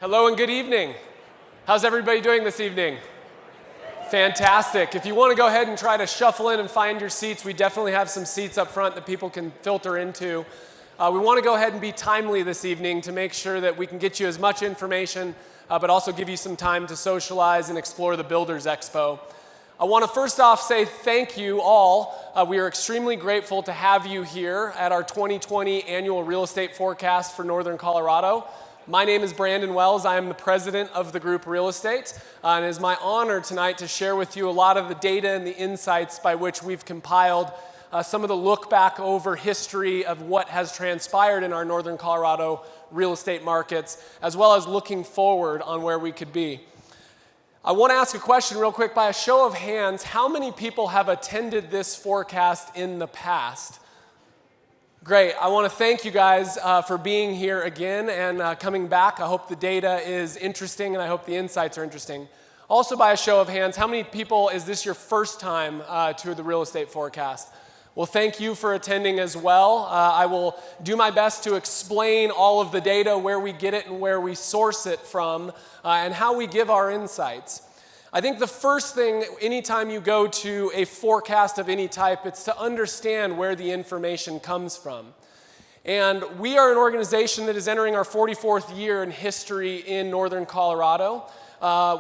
Hello and good evening. How's everybody doing this evening? Fantastic. If you want to go ahead and try to shuffle in and find your seats, we definitely have some seats up front that people can filter into. We want to go ahead and be timely this evening to make sure that we can get you as much information, but also give you some time to socialize and explore the Builders Expo. I want to first off say thank you all. We are extremely grateful to have you here at our 2020 annual real estate forecast for Northern Colorado. My name is Brandon Wells. I am the president of the group Real Estate, and it is my honor tonight to share with you a lot of the data and the insights by which we've compiled some of the look back over history of what has transpired in our Northern Colorado real estate markets, as well as looking forward on where we could be. I want to ask a question real quick. By a show of hands, how many people have attended this forecast in the past? Great. I want to thank you guys for being here again and coming back. I hope the data is interesting and I hope the insights are interesting. Also, by a show of hands, how many people is this your first time to the real estate forecast? Well, thank you for attending as well. I will do my best to explain all of the data, where we get it and where we source it from, and how we give our insights. I think the first thing, anytime you go to a forecast of any type, it's to understand where the information comes from. And we are an organization that is entering our 44th year in history in Northern Colorado.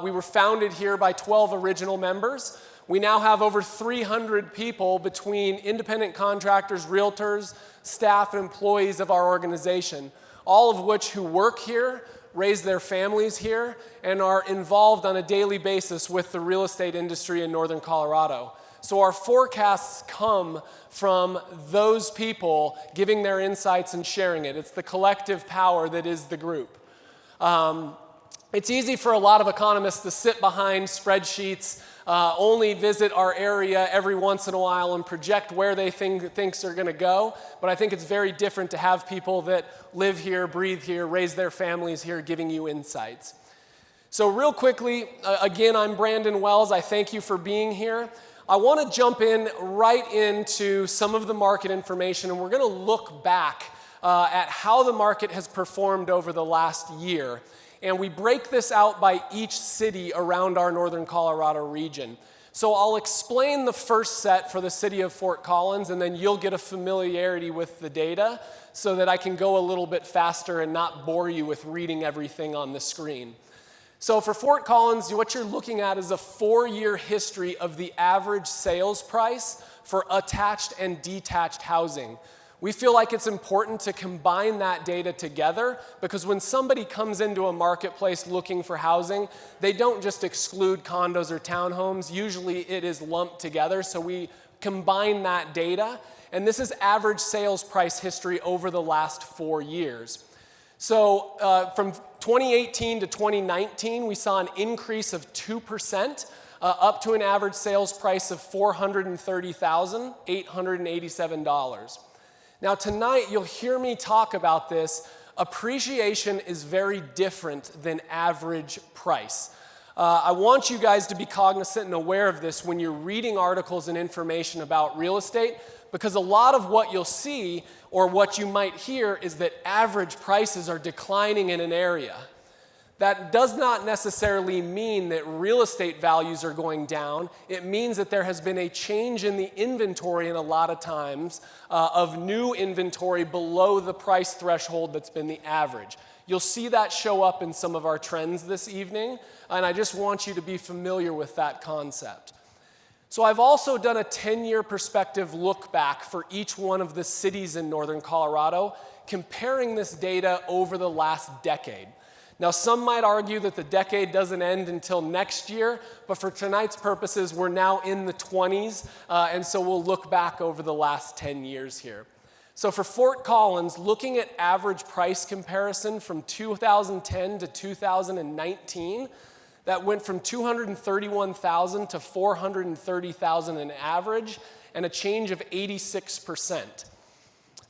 We were founded here by 12 original members. We now have over 300 people between independent contractors, realtors, staff, and employees of our organization, all of which who work here, raise their families here, and are involved on a daily basis with the real estate industry in Northern Colorado. So our forecasts come from those people giving their insights and sharing it. It's the collective power that is the group. It's easy for a lot of economists to sit behind spreadsheets, only visit our area every once in a while and project where they think things are going to go. But I think it's very different to have people that live here, breathe here, raise their families here, giving you insights. So real quickly, again, I'm Brandon Wells. I thank you for being here. I want to jump in right into some of the market information, and we're going to look back at how the market has performed over the last year. And we break this out by each city around our Northern Colorado region. So I'll explain the first set for the city of Fort Collins, and then you'll get a familiarity with the data so that I can go a little bit faster and not bore you with reading everything on the screen. So for Fort Collins, what you're looking at is a 4-year history of the average sales price for attached and detached housing. We feel like it's important to combine that data together because when somebody comes into a marketplace looking for housing, they don't just exclude condos or townhomes. Usually it is lumped together, so we combine that data. And this is average sales price history over the last 4 years. So from 2018 to 2019, we saw an increase of 2%, up to an average sales price of $430,887. Now tonight, you'll hear me talk about this. Appreciation is very different than average price. I want you guys to be cognizant and aware of this when you're reading articles and information about real estate, because a lot of what you'll see or what you might hear is that average prices are declining in an area. That does not necessarily mean that real estate values are going down. It means that there has been a change in the inventory in a lot of times of new inventory below the price threshold that's been the average. You'll see that show up in some of our trends this evening, and I just want you to be familiar with that concept. So I've also done a 10-year perspective look back for each one of the cities in Northern Colorado, comparing this data over the last decade. Now, some might argue that the decade doesn't end until next year, but for tonight's purposes, we're now in the 20s, and so we'll look back over the last 10 years here. So for Fort Collins, looking at average price comparison from 2010 to 2019, that went from $231,000 to $430,000 in average, and a change of 86%.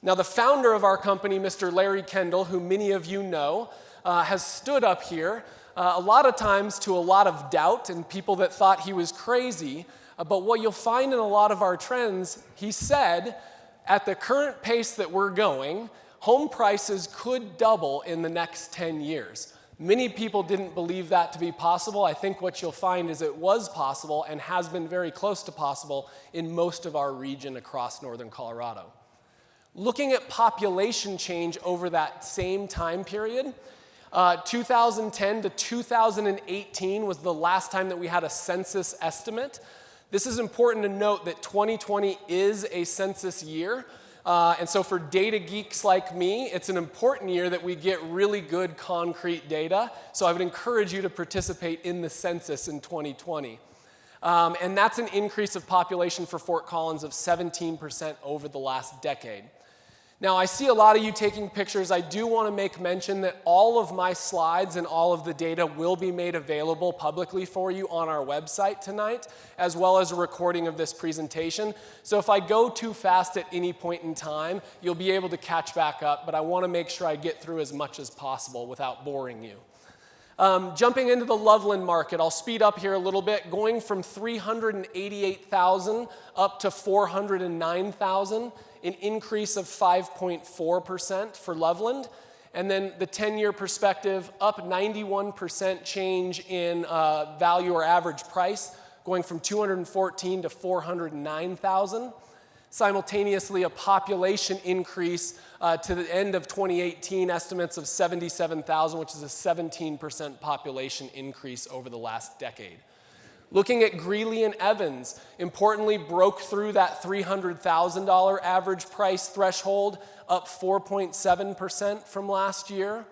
Now, the founder of our company, Mr. Larry Kendall, who many of you know, has stood up here a lot of times to a lot of doubt and people that thought he was crazy. But what you'll find in a lot of our trends, he said, at the current pace that we're going, home prices could double in the next 10 years. Many people didn't believe that to be possible. I think what you'll find is it was possible and has been very close to possible in most of our region across northern Colorado. Looking at population change over that same time period, 2010 to 2018 was the last time that we had a census estimate. This is important to note that 2020 is a census year. And so for data geeks like me, it's an important year that we get really good concrete data. So I would encourage you to participate in the census in 2020. And that's an increase of population for Fort Collins of 17% over the last decade. Now, I see a lot of you taking pictures. I do want to make mention that all of my slides and all of the data will be made available publicly for you on our website tonight, as well as a recording of this presentation. So if I go too fast at any point in time, you'll be able to catch back up, but I want to make sure I get through as much as possible without boring you. Jumping into the Loveland market, I'll speed up here a little bit, going from 388,000 up to 409,000. An increase of 5.4% for Loveland. And then the 10-year perspective, up 91% change in value or average price, going from 214 to 409,000. Simultaneously, a population increase to the end of 2018, estimates of 77,000, which is a 17% population increase over the last decade. Looking at Greeley and Evans, importantly broke through that $300,000 average price threshold, up 4.7% from last year.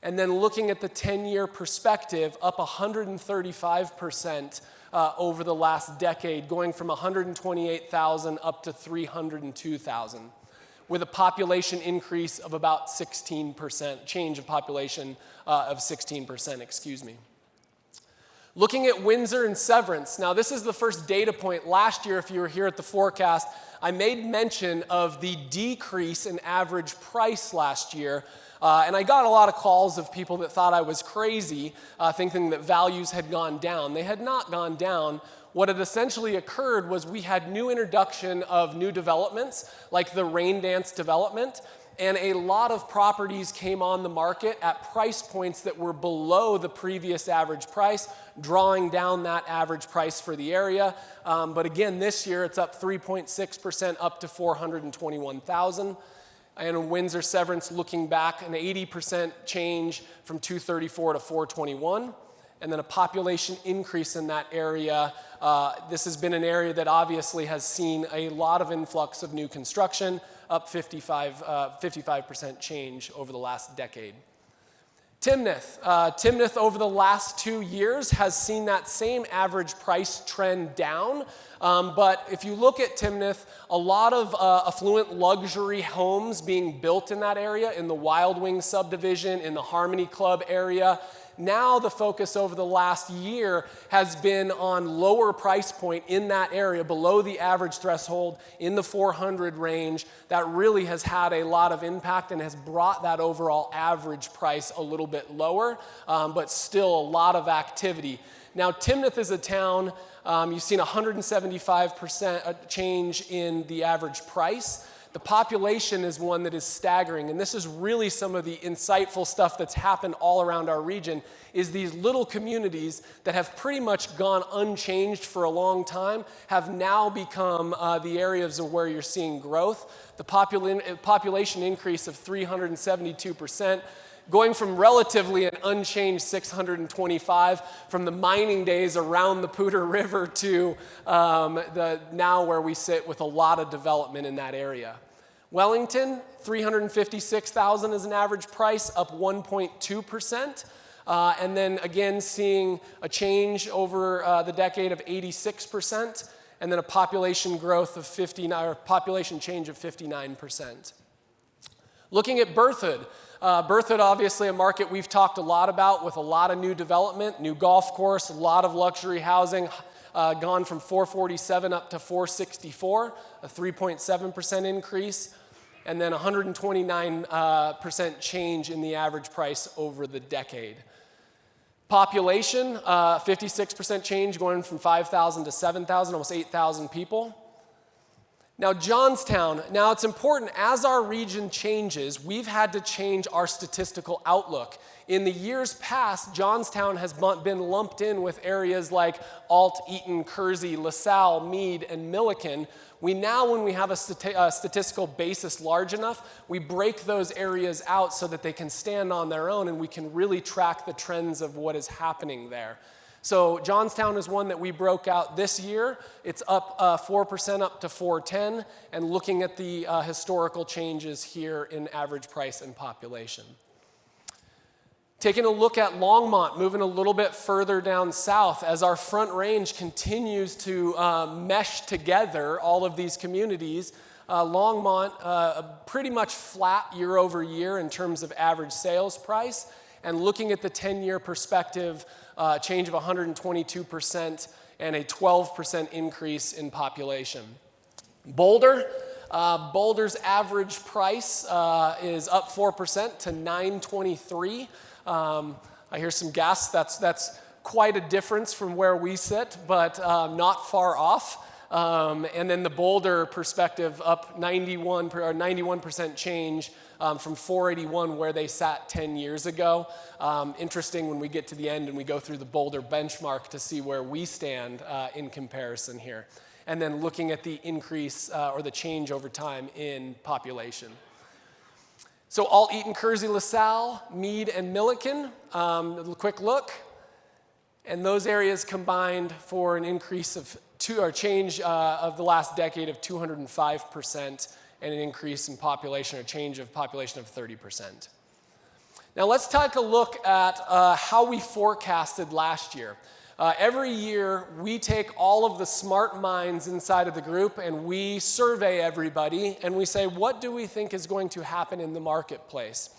And then looking at the 10-year perspective, up 135% over the last decade, going from 128,000 up to 302,000, with a population increase of about 16%, change of population of 16%, excuse me. Looking at Windsor and Severance, now this is the first data point. Last year, if you were here at the forecast, I made mention of the decrease in average price last year, and I got a lot of calls of people that thought I was crazy, thinking that values had gone down. They had not gone down. What had essentially occurred was we had new introduction of new developments, like the Raindance development, and a lot of properties came on the market at price points that were below the previous average price, drawing down that average price for the area. But again, this year it's up 3.6%, up to 421,000. And in Windsor Severance, looking back, an 80% change from 234 to 421. And then a population increase in that area. This has been an area that obviously has seen a lot of influx of new construction, up 55% change over the last decade. Timnath. Timnath over the last 2 years has seen that same average price trend down. But if you look at Timnath, a lot of affluent luxury homes being built in that area, in the Wild Wing subdivision, in the Harmony Club area. Now the focus over the last year has been on lower price point in that area, below the average threshold, in the 400 range. That really has had a lot of impact and has brought that overall average price a little bit lower, but still a lot of activity. Now, Timnath is a town, you've seen 175% change in the average price. The population is one that is staggering, and this is really some of the insightful stuff that's happened all around our region, is these little communities that have pretty much gone unchanged for a long time have now become the areas of where you're seeing growth. The population increase of 372%, going from relatively an unchanged 625 from the mining days around the Poudre River to now where we sit with a lot of development in that area. Wellington, 356,000 is an average price, up 1.2%. And then again, seeing a change over the decade of 86%, and then a population growth of population change of 59%. Looking at Berthoud. Berthoud, obviously a market we've talked a lot about with a lot of new development, new golf course, a lot of luxury housing, gone from 447 up to 464, a 3.7% increase, and then 129% change in the average price over the decade. Population, 56% change, going from 5,000 to 7,000, almost 8,000 people. Now, Johnstown, now it's important, as our region changes, we've had to change our statistical outlook. In the years past, Johnstown has been lumped in with areas like Alt, Eaton, Kersey, LaSalle, Meade, and Milliken. We now, when we have a statistical basis large enough, we break those areas out so that they can stand on their own and we can really track the trends of what is happening there. So Johnstown is one that we broke out this year. It's up 4% up to 410, and looking at the historical changes here in average price and population. Taking a look at Longmont, moving a little bit further down south as our Front Range continues to mesh together all of these communities. Longmont, pretty much flat year over year in terms of average sales price. And looking at the 10-year perspective, change of 122% and a 12% increase in population. Boulder, Boulder's average price is up 4% to $923. I hear some gasps. That's quite a difference from where we sit, but not far off. And then the Boulder perspective up 91% change from 481 where they sat 10 years ago. Interesting when we get to the end and we go through the Boulder benchmark to see where we stand in comparison here. And then looking at the increase or the change over time in population. So Alt, Eaton, Kersey, LaSalle, Meade, and Milliken, a quick look. And those areas combined for an increase of change of the last decade of 205% and an increase in population or change of population of 30%. Now let's take a look at how we forecasted last year. Every year, we take all of the smart minds inside of the group and we survey everybody and we say, what do we think is going to happen in the marketplace?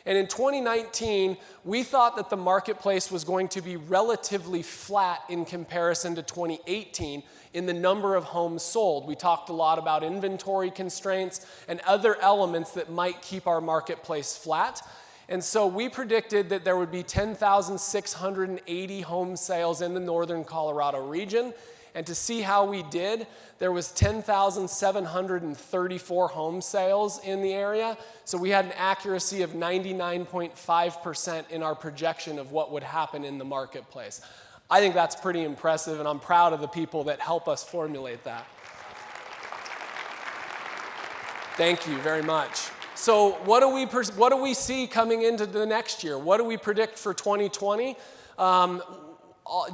And in 2019, we thought that the marketplace was going to be relatively flat in comparison to 2018 in the number of homes sold. We talked a lot about inventory constraints and other elements that might keep our marketplace flat. And so we predicted that there would be 10,680 home sales in the northern Colorado region. And to see how we did, there was 10,734 home sales in the area. So we had an accuracy of 99.5% in our projection of what would happen in the marketplace. I think that's pretty impressive, and I'm proud of the people that help us formulate that. Thank you very much. So what do we see coming into the next year? What do we predict for 2020?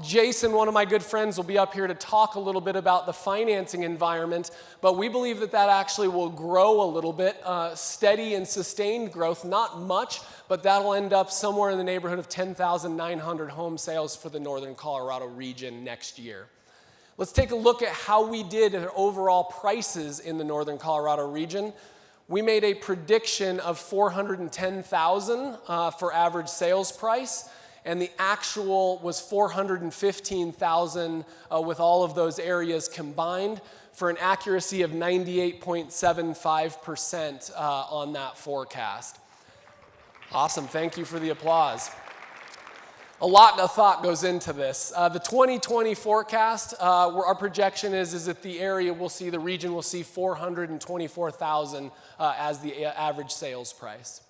Jason, one of my good friends, will be up here to talk a little bit about the financing environment, but we believe that that actually will grow a little bit, steady and sustained growth, not much, but that'll end up somewhere in the neighborhood of 10,900 home sales for the northern Colorado region next year. Let's take a look at how we did at overall prices in the northern Colorado region. We made a prediction of 410,000 for average sales price, and the actual was 415,000 with all of those areas combined for an accuracy of 98.75% on that forecast. Awesome, thank you for the applause. A lot of thought goes into this. The 2020 forecast, where our projection is that the area will see, the region will see 424,000 as the average sales price.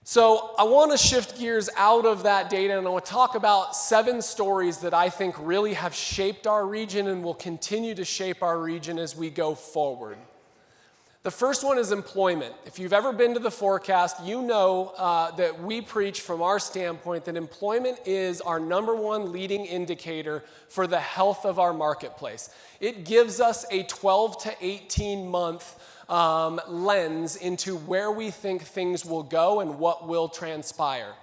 So I want to shift gears out of that data, and I want to talk about 7 stories that I think really have shaped our region and will continue to shape our region as we go forward. The first one is employment. If you've ever been to the forecast, you know that we preach from our standpoint that employment is our #1 leading indicator for the health of our marketplace. It gives us a 12 to 18 month lens into where we think things will go and what will transpire.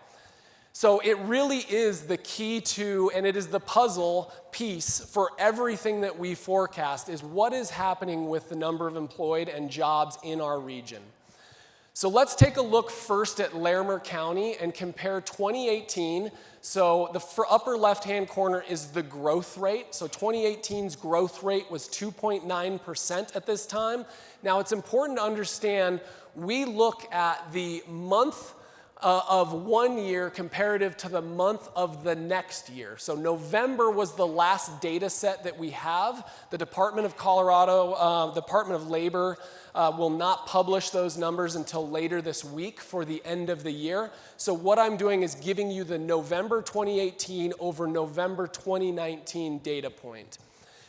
So it really is the key to, and it is the puzzle piece for everything that we forecast, is what is happening with the number of employed and jobs in our region. So let's take a look first at Larimer County and compare 2018. So the upper left-hand corner is the growth rate. So 2018's growth rate was 2.9% at this time. Now it's important to understand we look at the month of 1 year comparative to the month of the next year. So November was the last data set that we have. The Department of Colorado, Department of Labor will not publish those numbers until later this week for the end of the year. So what I'm doing is giving you the November 2018 over November 2019 data point.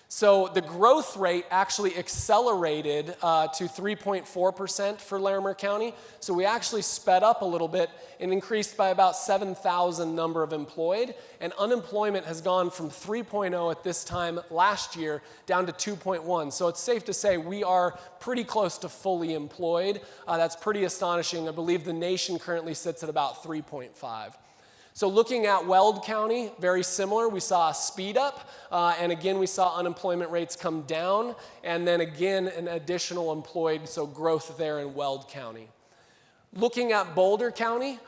So the growth rate actually accelerated to 3.4% for Larimer County. So we actually sped up a little bit and increased by about 7,000 number of employed. And unemployment has gone from 3.0 at this time last year down to 2.1. So it's safe to say we are pretty close to fully employed. That's pretty astonishing. I believe the nation currently sits at about 3.5. So looking at Weld County, very similar. We saw a speed up, and again, we saw unemployment rates come down, and then again, an additional employed, so growth there in Weld County. Looking at Boulder County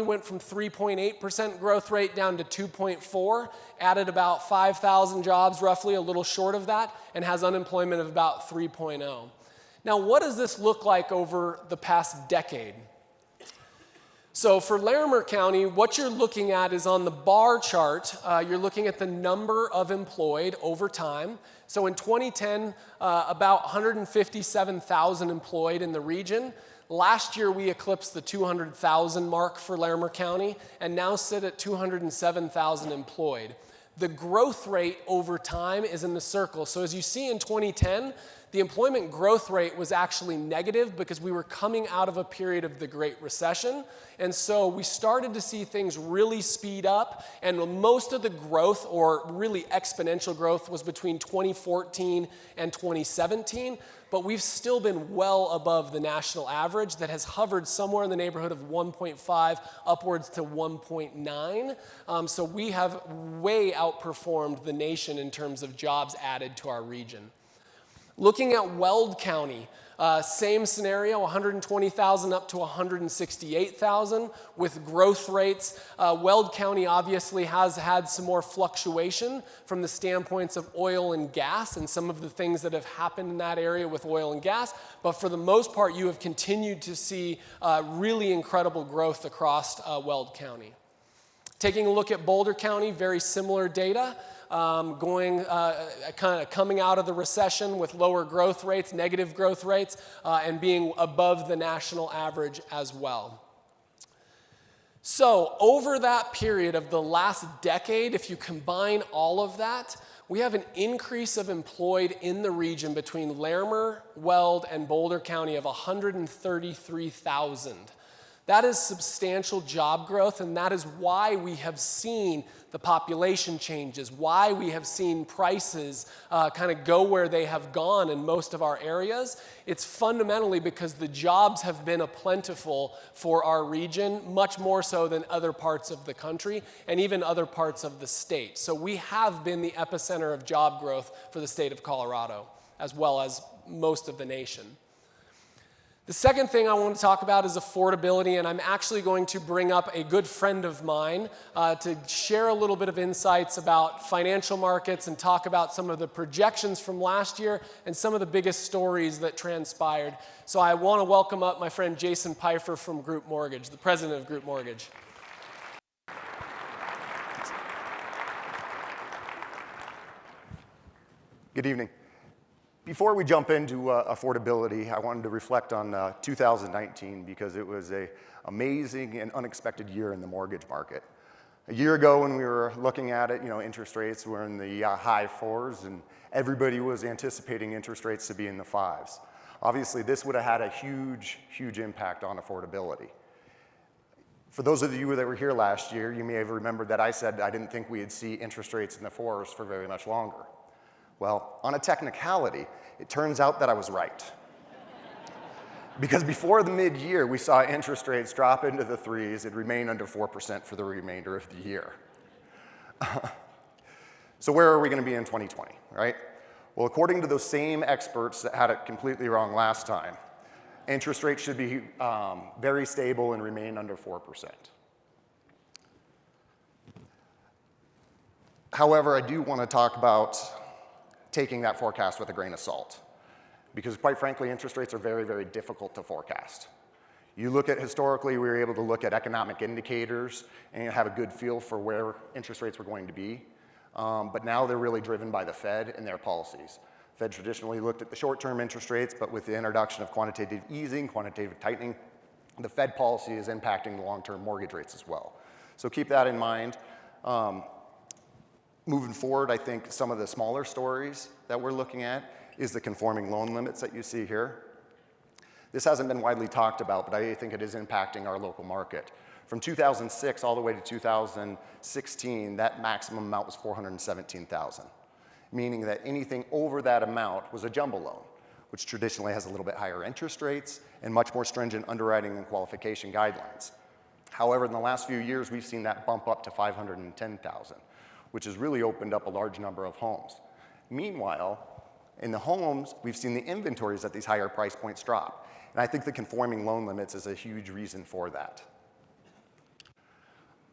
went from 3.8% growth rate down to 2.4, added about 5,000 jobs, roughly a little short of that, and has unemployment of about 3.0. Now, what does this look like over the past decade? So for Larimer County, what you're looking at is on the bar chart, you're looking at the number of employed over time. So in 2010, about 157,000 employed in the region. Last year, we eclipsed the 200,000 mark for Larimer County and now sit at 207,000 employed. The growth rate over time is in the circle. So as you see in 2010, the employment growth rate was actually negative because we were coming out of a period of the Great Recession. And so we started to see things really speed up, and most of the growth, or really exponential growth, was between 2014 and 2017. But we've still been well above the national average that has hovered somewhere in the neighborhood of 1.5 upwards to 1.9. So we have way outperformed the nation in terms of jobs added to our region. Looking at Weld County, same scenario, 120,000 up to 168,000 with growth rates. Weld County obviously has had some more fluctuation from the standpoints of oil and gas and some of the things that have happened in that area with oil and gas. But for the most part, you have continued to see really incredible growth across Weld County. Taking a look at Boulder County, very similar data. Kind of coming out of the recession with lower growth rates, negative growth rates, and being above the national average as well. So over that period of the last decade, if you combine all of that, we have an increase of employed in the region between Larimer, Weld, and Boulder County of 133,000. That is substantial job growth, and that is why we have seen the population changes, why we have seen prices kind of go where they have gone in most of our areas. It's fundamentally because the jobs have been plentiful for our region, much more so than other parts of the country and even other parts of the state. So we have been the epicenter of job growth for the state of Colorado, as well as most of the nation. The second thing I want to talk about is affordability, and I'm actually going to bring up a good friend of mine to share a little bit of insights about financial markets and talk about some of the projections from last year and some of the biggest stories that transpired. So I want to welcome up my friend Jason Pfeiffer from Group Mortgage, the president of Group Mortgage. Good evening. Before we jump into affordability, I wanted to reflect on 2019 because it was an amazing and unexpected year in the mortgage market. A year ago when we were looking at it, interest rates were in the high fours and everybody was anticipating interest rates to be in the fives. Obviously, this would have had a huge, huge impact on affordability. For those of you that were here last year, you may have remembered that I said I didn't think we'd see interest rates in the fours for very much longer. Well, on a technicality, it turns out that I was right. Because before the mid-year, we saw interest rates drop into the threes and remain under 4% for the remainder of the year. So where are we going to be in 2020, right? Well, according to those same experts that had it completely wrong last time, interest rates should be very stable and remain under 4%. However, I do want to talk about taking that forecast with a grain of salt. Because quite frankly, interest rates are very, very difficult to forecast. You look at historically, we were able to look at economic indicators and have a good feel for where interest rates were going to be. But now they're really driven by the Fed and their policies. Fed traditionally looked at the short-term interest rates, but with the introduction of quantitative easing, quantitative tightening, the Fed policy is impacting the long-term mortgage rates as well. So keep that in mind. Moving forward, I think some of the smaller stories that we're looking at is the conforming loan limits that you see here. This hasn't been widely talked about, but I think it is impacting our local market. From 2006 all the way to 2016, that maximum amount was $417,000, meaning that anything over that amount was a jumbo loan, which traditionally has a little bit higher interest rates and much more stringent underwriting and qualification guidelines. However, in the last few years, we've seen that bump up to $510,000, which has really opened up a large number of homes. Meanwhile, in the homes, we've seen the inventories at these higher price points drop. And I think the conforming loan limits is a huge reason for that.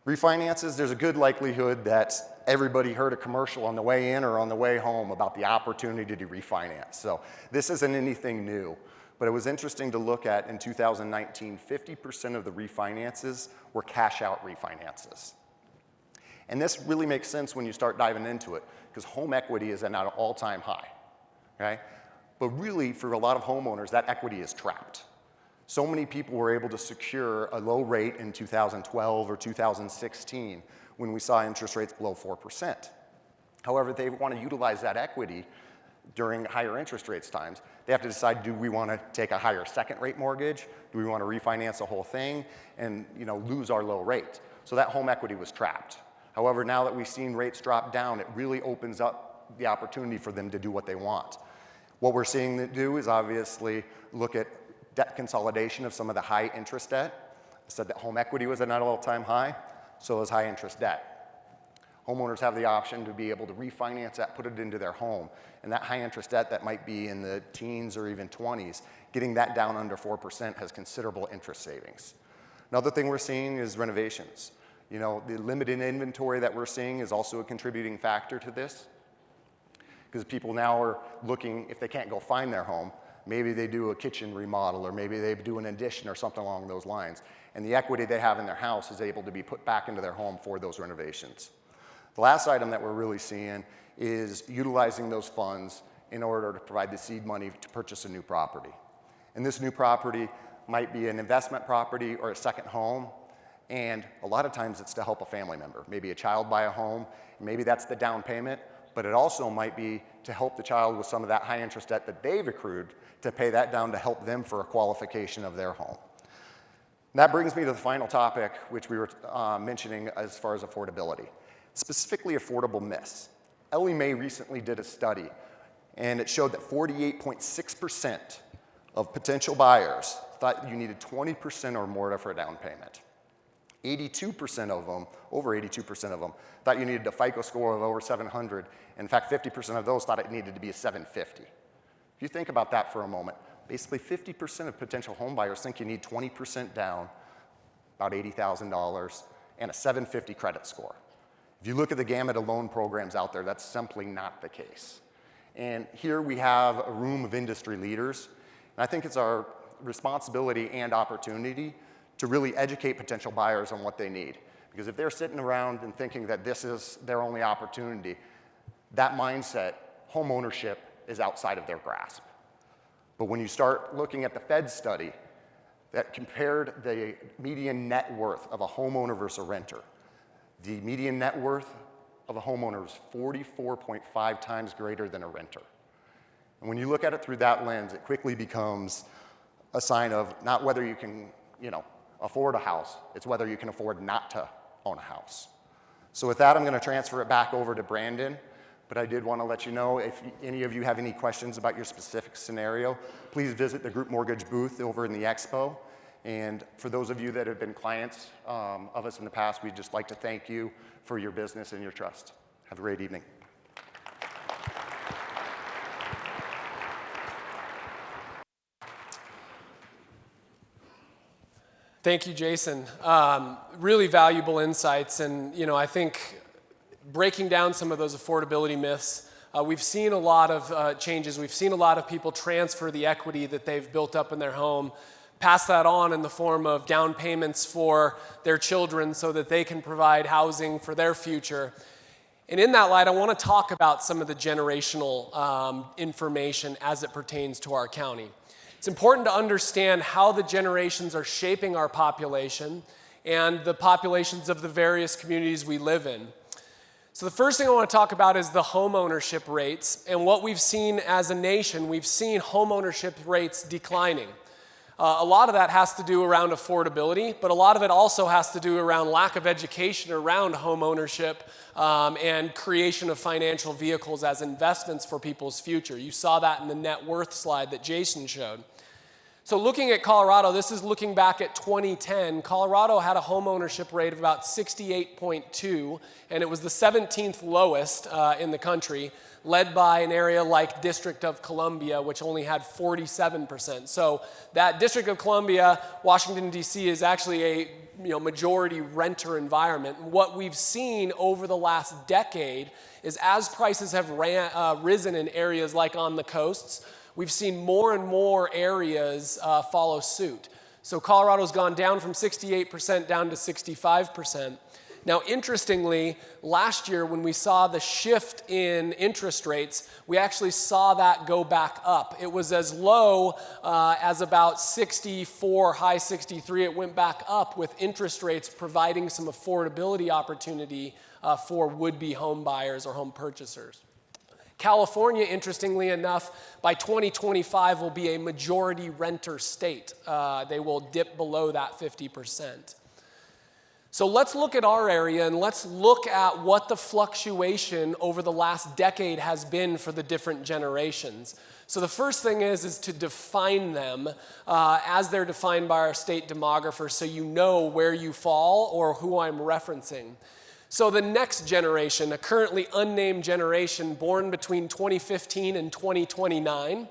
Refinances, there's a good likelihood that everybody heard a commercial on the way in or on the way home about the opportunity to refinance. So this isn't anything new, but it was interesting to look at in 2019, 50% of the refinances were cash out refinances. And this really makes sense when you start diving into it, because home equity is at an all-time high, okay? But really, for a lot of homeowners, that equity is trapped. So many people were able to secure a low rate in 2012 or 2016 when we saw interest rates below 4%. However, they want to utilize that equity during higher interest rates times. They have to decide, do we want to take a higher second rate mortgage? Do we want to refinance the whole thing and lose our low rate? So that home equity was trapped. However, now that we've seen rates drop down, it really opens up the opportunity for them to do what they want. What we're seeing them do is obviously look at debt consolidation of some of the high interest debt. I said that home equity was at an all-time high, so is high interest debt. Homeowners have the option to be able to refinance that, put it into their home, and that high interest debt that might be in the teens or even 20s, getting that down under 4% has considerable interest savings. Another thing we're seeing is renovations. The limited inventory that we're seeing is also a contributing factor to this, because people now are looking, if they can't go find their home, maybe they do a kitchen remodel, or maybe they do an addition or something along those lines. And the equity they have in their house is able to be put back into their home for those renovations. The last item that we're really seeing is utilizing those funds in order to provide the seed money to purchase a new property. And this new property might be an investment property or a second home, and a lot of times it's to help a family member. Maybe a child buy a home, maybe that's the down payment, but it also might be to help the child with some of that high interest debt that they've accrued to pay that down to help them for a qualification of their home. And that brings me to the final topic, which we were mentioning as far as affordability, specifically affordable myths. Ellie Mae recently did a study, and it showed that 48.6% of potential buyers thought you needed 20% or more for a down payment. 82% of them, over 82% of them, thought you needed a FICO score of over 700. In fact, 50% of those thought it needed to be a 750. If you think about that for a moment, basically 50% of potential home buyers think you need 20% down, about $80,000, and a 750 credit score. If you look at the gamut of loan programs out there, that's simply not the case. And here we have a room of industry leaders, and I think it's our responsibility and opportunity to really educate potential buyers on what they need. Because if they're sitting around and thinking that this is their only opportunity, that mindset, home ownership, is outside of their grasp. But when you start looking at the Fed study that compared the median net worth of a homeowner versus a renter, the median net worth of a homeowner is 44.5 times greater than a renter. And when you look at it through that lens, it quickly becomes a sign of not whether you can, afford a house, it's whether you can afford not to own a house. So with that, I'm going to transfer it back over to Brandon, but I did want to let you know if any of you have any questions about your specific scenario, please visit the Group Mortgage booth over in the expo. And for those of you that have been clients of us in the past, we'd just like to thank you for your business and your trust. Have a great evening. Thank you, Jason. Really valuable insights, and I think breaking down some of those affordability myths, we've seen a lot of changes. We've seen a lot of people transfer the equity that they've built up in their home pass that on in the form of down payments for their children so that they can provide housing for their future. And in that light, I want to talk about some of the generational information as it pertains to our county. It's important to understand how the generations are shaping our population and the populations of the various communities we live in. So the first thing I want to talk about is the home ownership rates. And what we've seen as a nation, we've seen home ownership rates declining. A lot of that has to do around affordability, but a lot of it also has to do around lack of education around home ownership and creation of financial vehicles as investments for people's future. You saw that in the net worth slide that Jason showed. So looking at Colorado, this is looking back at 2010. Colorado had a home ownership rate of about 68.2, and it was the 17th lowest in the country, led by an area like District of Columbia, which only had 47%. So that District of Columbia, Washington, D.C. is actually a majority renter environment. And what we've seen over the last decade is as prices have risen in areas like on the coasts, we've seen more and more areas follow suit. So Colorado's gone down from 68% down to 65%. Now, interestingly, last year when we saw the shift in interest rates, we actually saw that go back up. It was as low as about 64, high 63. It went back up with interest rates providing some affordability opportunity for would-be home buyers or home purchasers. California, interestingly enough, by 2025 will be a majority renter state. They will dip below that 50%. So let's look at our area and let's look at what the fluctuation over the last decade has been for the different generations. So the first thing is to define them as they're defined by our state demographer so you know where you fall or who I'm referencing. So the next generation, a currently unnamed generation born between 2015 and 2029,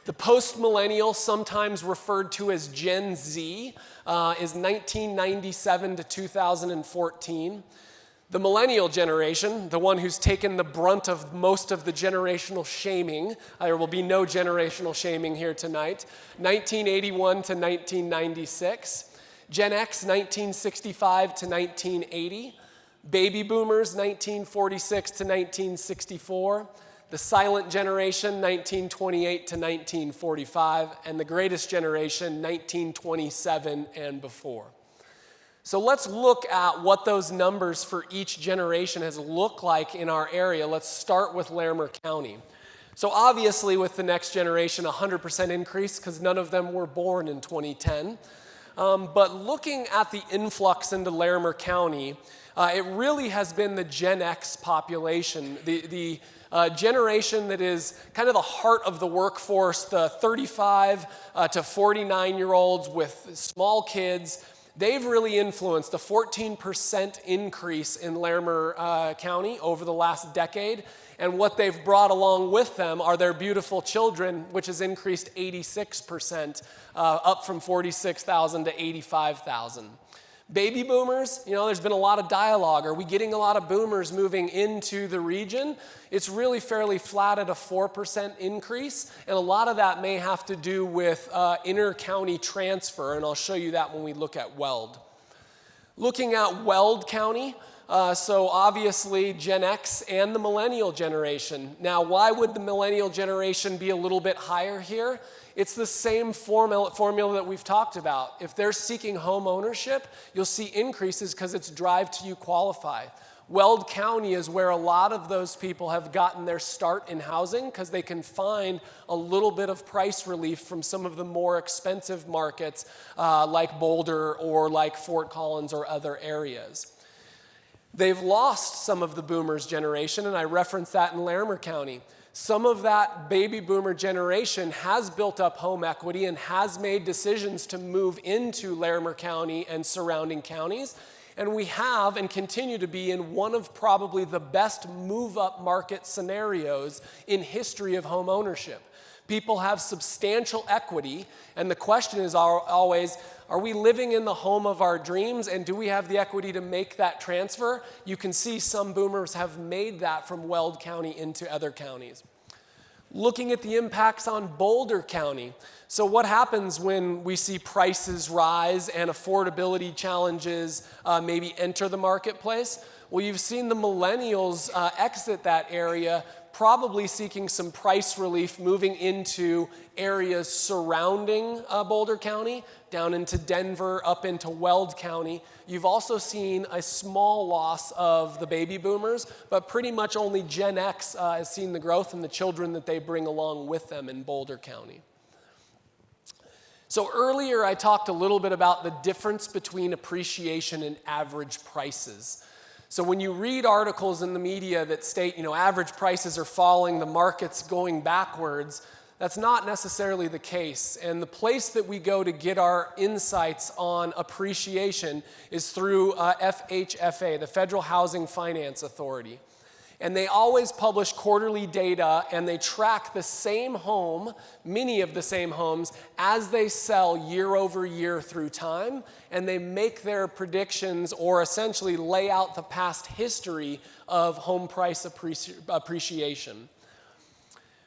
the post-millennial, sometimes referred to as Gen Z, is 1997 to 2014. The millennial generation, the one who's taken the brunt of most of the generational shaming, there will be no generational shaming here tonight, 1981 to 1996. Gen X, 1965 to 1980. Baby boomers, 1946 to 1964. The silent generation, 1928 to 1945. And the greatest generation, 1927 and before. So let's look at what those numbers for each generation has looked like in our area. Let's start with Larimer County. So obviously with the next generation, 100% increase because none of them were born in 2010. But looking at the influx into Larimer County, it really has been the Gen X population, the generation that is kind of the heart of the workforce, the 35 to 49-year-olds with small kids. They've really influenced a 14% increase in Larimer County over the last decade. And what they've brought along with them are their beautiful children, which has increased 86%, up from 46,000 to 85,000. Baby boomers, there's been a lot of dialogue. Are we getting a lot of boomers moving into the region? It's really fairly flat at a 4% increase, and a lot of that may have to do with inter-county transfer, and I'll show you that when we look at Weld. Looking at Weld County, so obviously Gen X and the millennial generation. Now, why would the millennial generation be a little bit higher here? It's the same formula that we've talked about. If they're seeking home ownership, you'll see increases because it's drive till you qualify. Weld County is where a lot of those people have gotten their start in housing because they can find a little bit of price relief from some of the more expensive markets like Boulder or like Fort Collins or other areas. They've lost some of the boomers generation, and I referenced that in Larimer County. Some of that baby boomer generation has built up home equity and has made decisions to move into Larimer County and surrounding counties. And we have and continue to be in one of probably the best move-up market scenarios in history of home ownership. People have substantial equity, and the question is always, are we living in the home of our dreams, and do we have the equity to make that transfer? You can see some boomers have made that from Weld County into other counties. Looking at the impacts on Boulder County. So what happens when we see prices rise and affordability challenges maybe enter the marketplace? Well, you've seen the millennials exit that area, probably seeking some price relief, moving into areas surrounding Boulder County, down into Denver, up into Weld County. You've also seen a small loss of the baby boomers, but pretty much only Gen X has seen the growth and the children that they bring along with them in Boulder County. So earlier I talked a little bit about the difference between appreciation and average prices. So when you read articles in the media that state, average prices are falling, the market's going backwards, that's not necessarily the case. And the place that we go to get our insights on appreciation is through FHFA, the Federal Housing Finance Authority. And they always publish quarterly data, and they track the same home, many of the same homes, as they sell year over year through time, and they make their predictions or essentially lay out the past history of home price appreciation.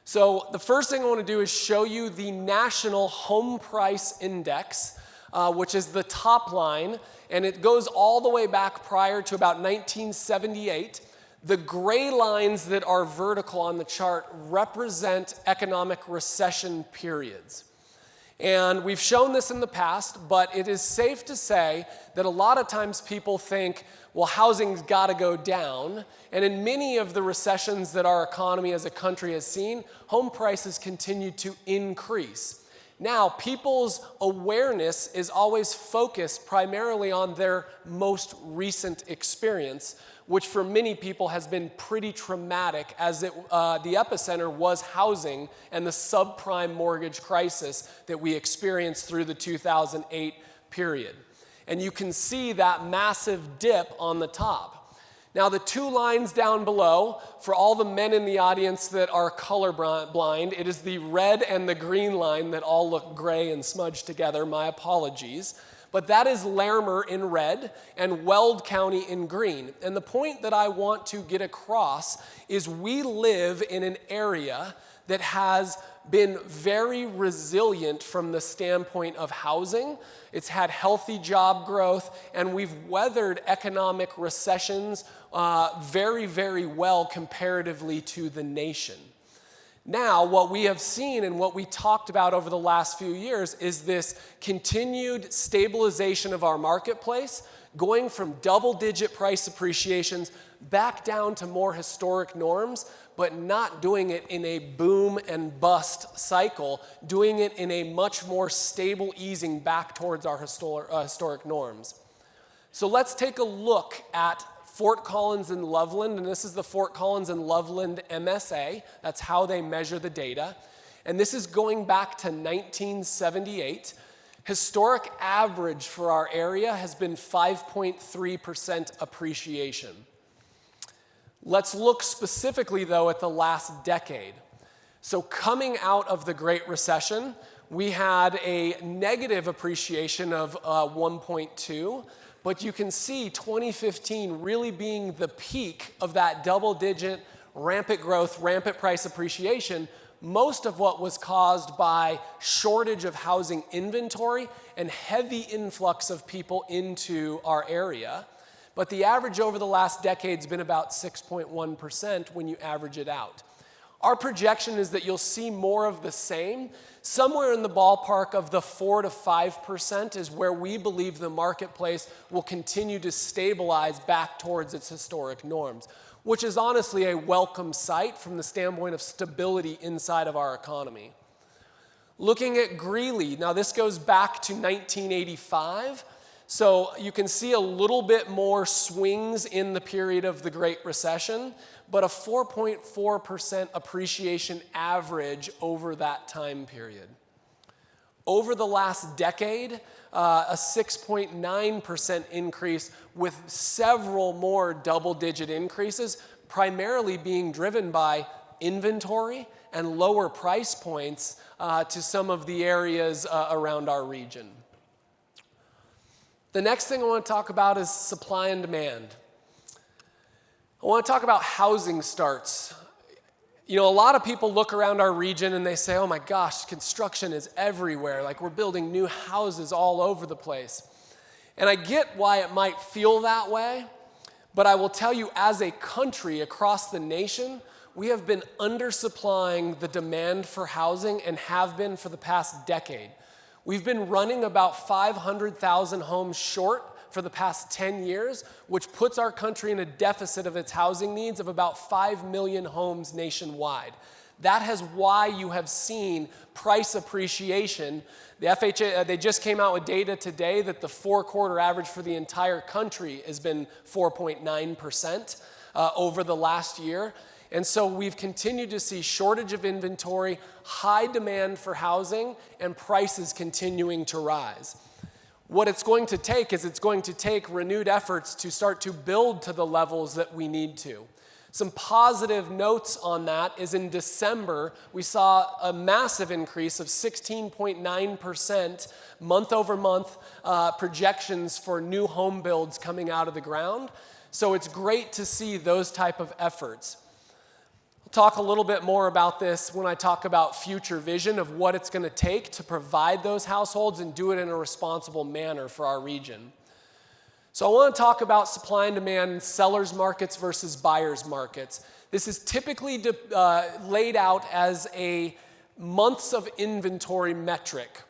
So the first thing I want to do is show you the National Home Price Index, which is the top line, and it goes all the way back prior to about 1978. The gray lines that are vertical on the chart represent economic recession periods. And we've shown this in the past, but it is safe to say that a lot of times people think, well, housing's got to go down. And in many of the recessions that our economy as a country has seen, home prices continue to increase. Now, people's awareness is always focused primarily on their most recent experience, which for many people has been pretty traumatic, as the epicenter was housing and the subprime mortgage crisis that we experienced through the 2008 period. And you can see that massive dip on the top. Now, the two lines down below, for all the men in the audience that are colorblind, it is the red and the green line that all look gray and smudged together. My apologies. But that is Larimer in red and Weld County in green. And the point that I want to get across is we live in an area that has been very resilient from the standpoint of housing. It's had healthy job growth, and we've weathered economic recessions very, very well comparatively to the nation. Now, what we have seen and what we talked about over the last few years is this continued stabilization of our marketplace, going from double-digit price appreciations back down to more historic norms, but not doing it in a boom and bust cycle, doing it in a much more stable easing back towards our historic norms. So let's take a look at Fort Collins and Loveland, and this is the Fort Collins and Loveland MSA. That's how they measure the data. And this is going back to 1978. Historic average for our area has been 5.3% appreciation. Let's look specifically, though, at the last decade. So coming out of the Great Recession, we had a negative appreciation of 1.2. But you can see 2015 really being the peak of that double-digit rampant growth, rampant price appreciation, most of what was caused by shortage of housing inventory and heavy influx of people into our area. But the average over the last decade has been about 6.1% when you average it out. Our projection is that you'll see more of the same. Somewhere in the ballpark of the 4 to 5% is where we believe the marketplace will continue to stabilize back towards its historic norms, which is honestly a welcome sight from the standpoint of stability inside of our economy. Looking at Greeley, now this goes back to 1985. So you can see a little bit more swings in the period of the Great Recession, but a 4.4% appreciation average over that time period. Over the last decade, a 6.9% increase with several more double-digit increases, primarily being driven by inventory and lower price points to some of the areas around our region. The next thing I want to talk about is supply and demand. I want to talk about housing starts. You know, a lot of people look around our region and they say, oh my gosh, construction is everywhere. Like we're building new houses all over the place. And I get why it might feel that way, but I will tell you as a country across the nation, we have been undersupplying the demand for housing and have been for the past decade. We've been running about 500,000 homes short for the past 10 years, which puts our country in a deficit of its housing needs of about 5 million homes nationwide. That is why you have seen price appreciation. The FHA, they just came out with data today that the 4-quarter average for the entire country has been 4.9% over the last year. And so we've continued to see shortage of inventory, high demand for housing, and prices continuing to rise. What it's going to take is it's going to take renewed efforts to start to build to the levels that we need to. Some positive notes on that is in December, we saw a massive increase of 16.9% month over month projections for new home builds coming out of the ground. So it's great to see those type of efforts. Talk a little bit more about this when I talk about future vision of what it's going to take to provide those households and do it in a responsible manner for our region. So I want to talk about supply and demand in sellers markets versus buyers markets. This is typically laid out as a months of inventory metric.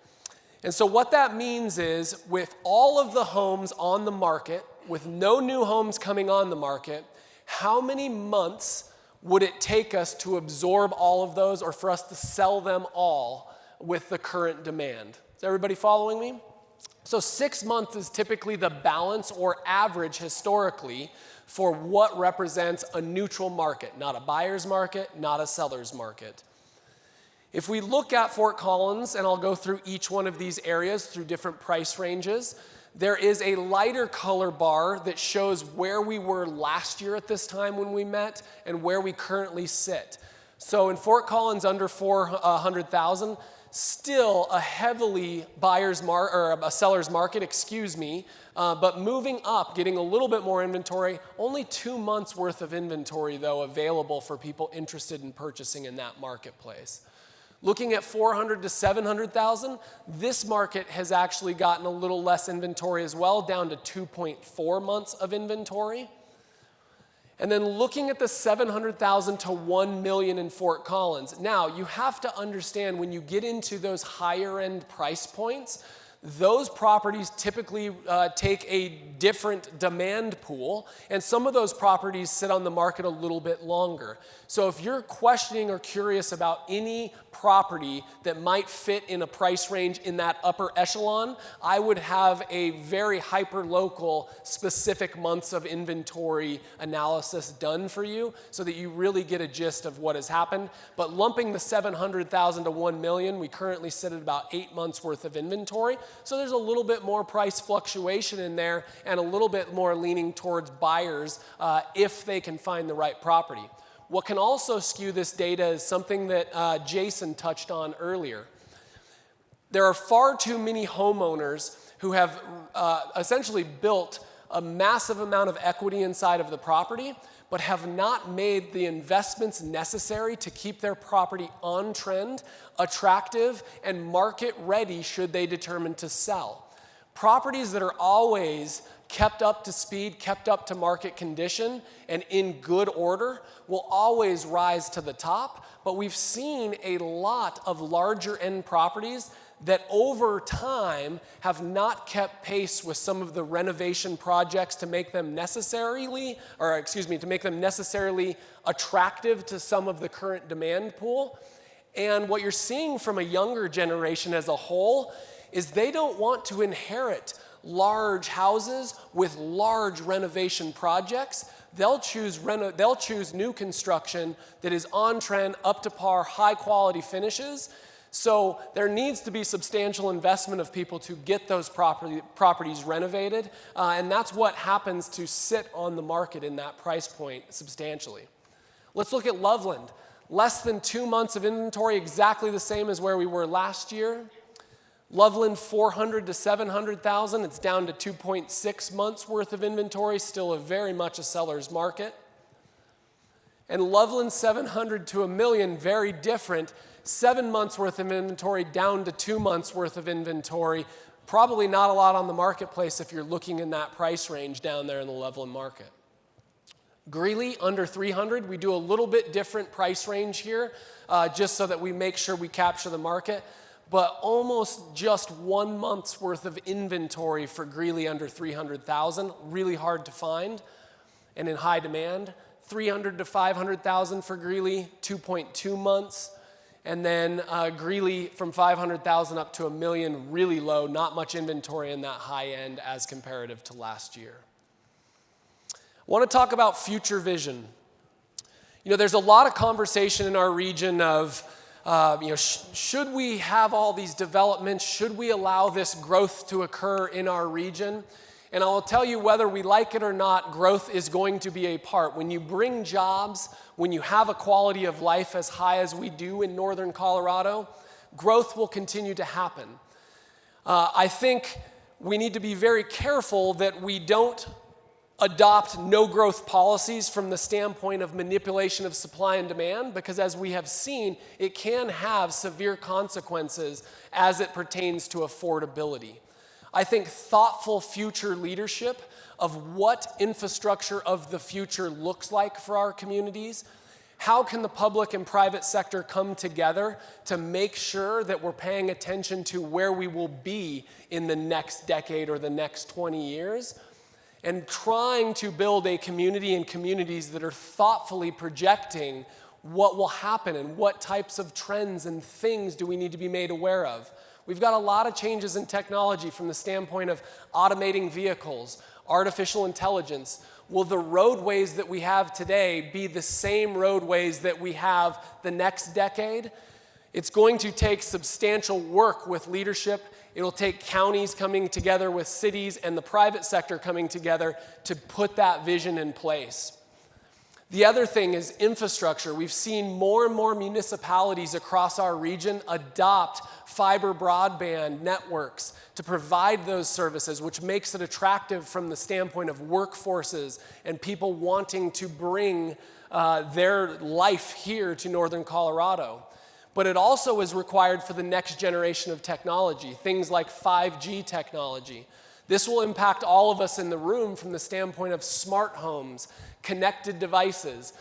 And so what that means is with all of the homes on the market, with no new homes coming on the market, how many months would it take us to absorb all of those or for us to sell them all with the current demand? Is everybody following me? So 6 months is typically the balance or average historically for what represents a neutral market, not a buyer's market, not a seller's market. If we look at Fort Collins, and I'll go through each one of these areas through different price ranges, there is a lighter color bar that shows where we were last year at this time when we met and where we currently sit. So in Fort Collins, under 400,000, still a heavily a seller's market, but moving up, getting a little bit more inventory. Only 2 months worth of inventory, though, available for people interested in purchasing in that marketplace. Looking at 400 to 700,000, this market has actually gotten a little less inventory as well, down to 2.4 months of inventory. And then looking at the 700,000 to 1 million in Fort Collins. Now, you have to understand when you get into those higher end price points, those properties typically take a different demand pool, and some of those properties sit on the market a little bit longer. So if you're questioning or curious about any property that might fit in a price range in that upper echelon, I would have a very hyper-local specific months of inventory analysis done for you so that you really get a gist of what has happened. But lumping the 700,000 to 1 million, we currently sit at about 8 months worth of inventory. So there's a little bit more price fluctuation in there and a little bit more leaning towards buyers if they can find the right property. What can also skew this data is something that Jason touched on earlier. There are far too many homeowners who have essentially built a massive amount of equity inside of the property, but have not made the investments necessary to keep their property on trend, attractive, and market ready should they determine to sell. Properties that are always kept up to speed, kept up to market condition, and in good order will always rise to the top. But we've seen a lot of larger end properties that over time have not kept pace with some of the renovation projects to make them necessarily attractive to some of the current demand pool. And what you're seeing from a younger generation as a whole is they don't want to inherit large houses with large renovation projects. They'll choose new construction that is on trend, up to par, high quality finishes. So there needs to be substantial investment of people to get those properties renovated, and that's what happens to sit on the market in that price point substantially. Let's look at Loveland. Less than 2 months of inventory, exactly the same as where we were last year. Loveland, 400 to 700,000. It's down to 2.6 months worth of inventory, still very much a seller's market. And Loveland 700 to a million, very different. 7 months worth of inventory down to 2 months worth of inventory. Probably not a lot on the marketplace if you're looking in that price range down there in the Loveland market. Greeley, under 300, we do a little bit different price range here, just so that we make sure we capture the market. But almost just 1 month's worth of inventory for Greeley under 300,000, really hard to find and in high demand. 300 to 500,000 for Greeley, 2.2 months. And then Greeley from 500,000 up to a million, really low, not much inventory in that high end as comparative to last year. I want to talk about future vision. You know, there's a lot of conversation in our region of, should we have all these developments? Should we allow this growth to occur in our region? And I will tell you, whether we like it or not, growth is going to be a part. When you bring jobs, when you have a quality of life as high as we do in northern Colorado, growth will continue to happen. I think we need to be very careful that we don't adopt no growth policies from the standpoint of manipulation of supply and demand, because as we have seen, it can have severe consequences as it pertains to affordability. I think thoughtful future leadership of what infrastructure of the future looks like for our communities. How can the public and private sector come together to make sure that we're paying attention to where we will be in the next decade or the next 20 years? And trying to build a community and communities that are thoughtfully projecting what will happen and what types of trends and things do we need to be made aware of. We've got a lot of changes in technology from the standpoint of automating vehicles, artificial intelligence. Will the roadways that we have today be the same roadways that we have the next decade? It's going to take substantial work with leadership. It'll take counties coming together with cities and the private sector coming together to put that vision in place. The other thing is infrastructure. We've seen more and more municipalities across our region adopt fiber broadband networks to provide those services, which makes it attractive from the standpoint of workforces and people wanting to bring their life here to northern Colorado. But it also is required for the next generation of technology, things like 5G technology. This will impact all of us in the room from the standpoint of smart homes, connected devices.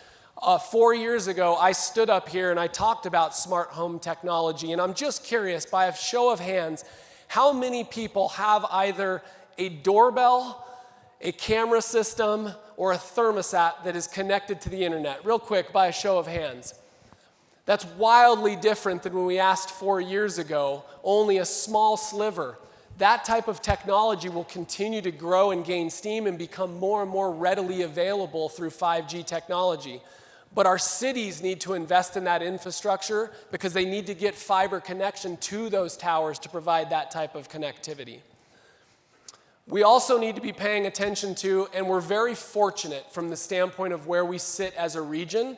4 years ago, I stood up here and I talked about smart home technology, and I'm just curious, by a show of hands, how many people have either a doorbell, a camera system, or a thermostat that is connected to the internet? Real quick, by a show of hands. That's wildly different than when we asked 4 years ago, only a small sliver. That type of technology will continue to grow and gain steam and become more and more readily available through 5G technology. But our cities need to invest in that infrastructure because they need to get fiber connection to those towers to provide that type of connectivity. We also need to be paying attention to, and we're very fortunate from the standpoint of where we sit as a region,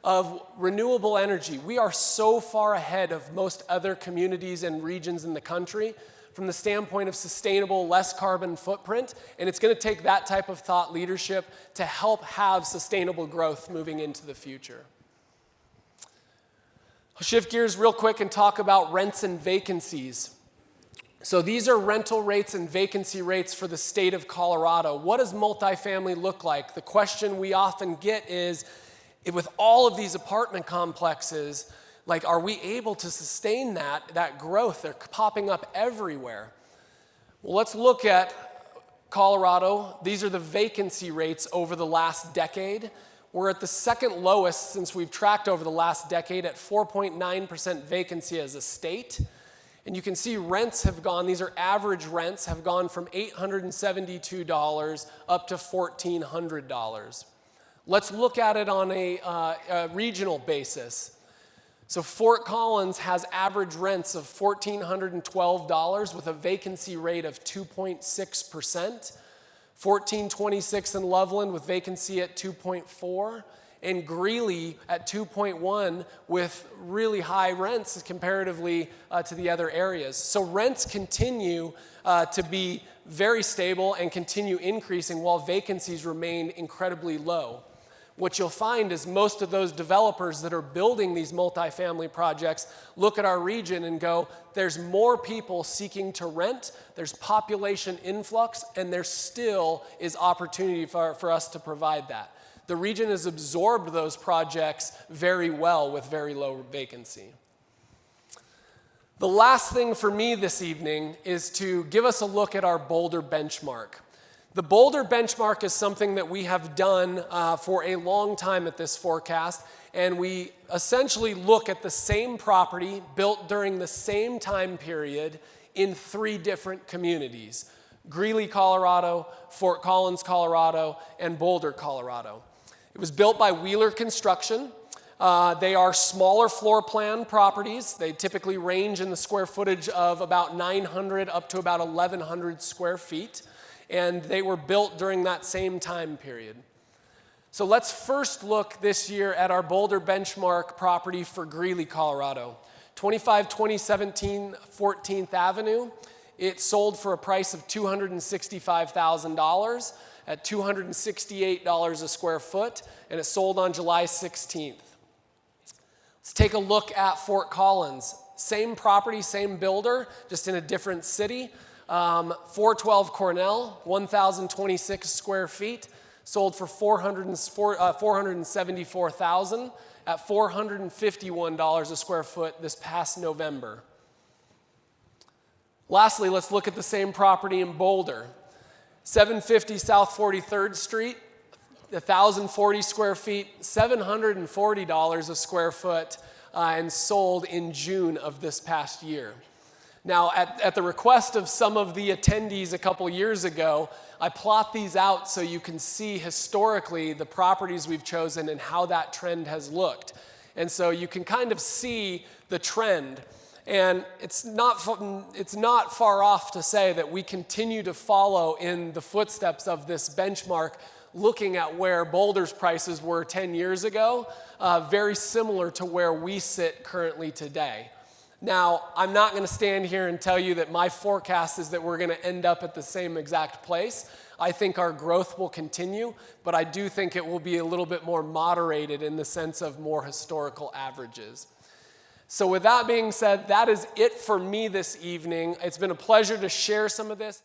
of renewable energy. We are so far ahead of most other communities and regions in the country from the standpoint of sustainable, less carbon footprint, and it's going to take that type of thought leadership to help have sustainable growth moving into the future. I'll shift gears real quick and talk about rents and vacancies. So these are rental rates and vacancy rates for the state of Colorado. What does multifamily look like? The question we often get is, with all of these apartment complexes, like, are we able to sustain that growth? They're popping up everywhere. Well, let's look at Colorado. These are the vacancy rates over the last decade. We're at the second lowest since we've tracked over the last decade at 4.9% vacancy as a state. And you can see rents have gone, these are average rents, have gone from $872 up to $1,400. Let's look at it on a regional basis. So Fort Collins has average rents of $1,412 with a vacancy rate of 2.6%. 1426 in Loveland with vacancy at 2.4%. And Greeley at 2.1% with really high rents comparatively to the other areas. So rents continue to be very stable and continue increasing while vacancies remain incredibly low. What you'll find is most of those developers that are building these multifamily projects look at our region and go, there's more people seeking to rent, there's population influx, and there still is opportunity for us to provide that. The region has absorbed those projects very well with very low vacancy. The last thing for me this evening is to give us a look at our Boulder benchmark. The Boulder benchmark is something that we have done for a long time at this forecast, and we essentially look at the same property built during the same time period in 3 different communities: Greeley, Colorado, Fort Collins, Colorado, and Boulder, Colorado. It was built by Wheeler Construction. They are smaller floor plan properties. They typically range in the square footage of about 900 up to about 1,100 square feet. And they were built during that same time period. So let's first look this year at our Boulder benchmark property for Greeley, Colorado. 2017 14th Avenue. It sold for a price of $265,000 at $268 a square foot, and it sold on July 16th. Let's take a look at Fort Collins. Same property, same builder, just in a different city. 412 Cornell, 1,026 square feet, sold for $474,000 at $451 a square foot this past November. Lastly, let's look at the same property in Boulder. 750 South 43rd Street, 1,040 square feet, $740 a square foot, and sold in June of this past year. Now, at the request of some of the attendees a couple years ago, I plot these out so you can see historically the properties we've chosen and how that trend has looked. And so you can kind of see the trend. And it's not far off to say that we continue to follow in the footsteps of this benchmark, looking at where Boulder's prices were 10 years ago, very similar to where we sit currently today. Now, I'm not going to stand here and tell you that my forecast is that we're going to end up at the same exact place. I think our growth will continue, but I do think it will be a little bit more moderated in the sense of more historical averages. So with that being said, that is it for me this evening. It's been a pleasure to share some of this.